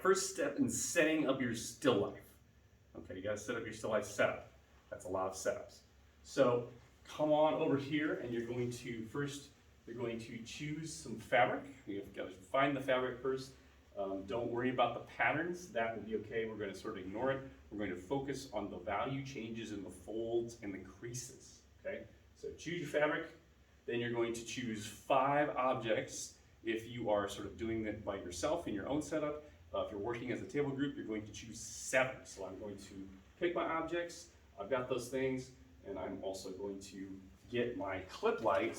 first step in setting up your still life. Okay, you gotta set up your still life setup. That's a lot of setups. So come on over here and you're going to choose some fabric. You've got to find the fabric first. Don't worry about the patterns, that will be okay. We're going to sort of ignore it. We're going to focus on the value changes in the folds and the creases, okay? So choose your fabric, then you're going to choose 5 objects if you are sort of doing that by yourself in your own setup. If you're working as a table group, you're going to choose 7. So I'm going to pick my objects, I've got those things, and I'm also going to get my clip light,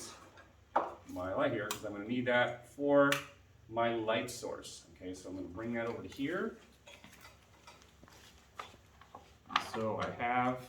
my light here, because I'm going to need that for my light source. Okay, so I'm going to bring that over to here. So I have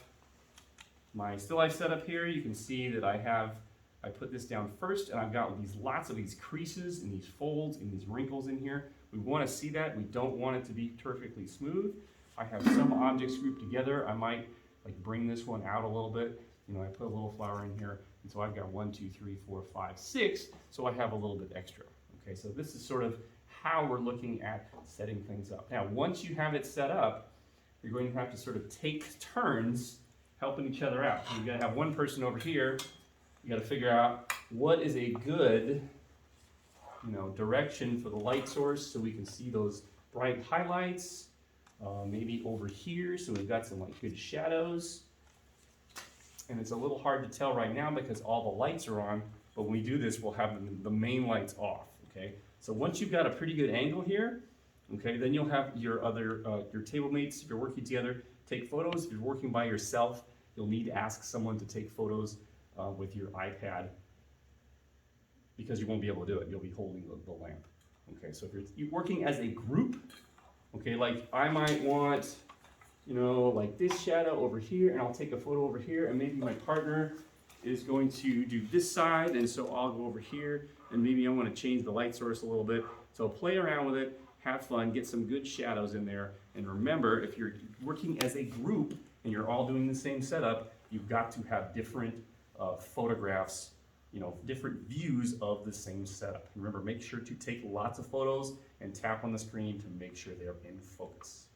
my still life setup here. You can see that I put this down first, and I've got lots of these creases and these folds and these wrinkles in here. We want to see that. We don't want it to be perfectly smooth. I have some objects grouped together. I might like bring this one out a little bit. You know, I put a little flower in here, and so I've got 1, 2, 3, 4, 5, 6. So I have a little bit extra. Okay, so this is sort of how we're looking at setting things up. Now, once you have it set up, you're going to have to sort of take turns helping each other out. You've got to have one person over here. You got to figure out what is a good, direction for the light source so we can see those bright highlights. Maybe over here, so we've got some good shadows. And it's a little hard to tell right now because all the lights are on, but when we do this, we'll have the main lights off, okay? So once you've got a pretty good angle here, okay, then you'll have your table mates, if you're working together, take photos. If you're working by yourself, you'll need to ask someone to take photos with your iPad because you won't be able to do it. You'll be holding the lamp. Okay, so if you're working as a group, okay, like I might want, like this shadow over here, and I'll take a photo over here, and maybe my partner is going to do this side, and so I'll go over here, and maybe I want to change the light source a little bit. So play around with it, have fun, get some good shadows in there, and remember, if you're working as a group and you're all doing the same setup, you've got to have different photographs, different views of the same setup. Remember, make sure to take lots of photos and tap on the screen to make sure they're in focus.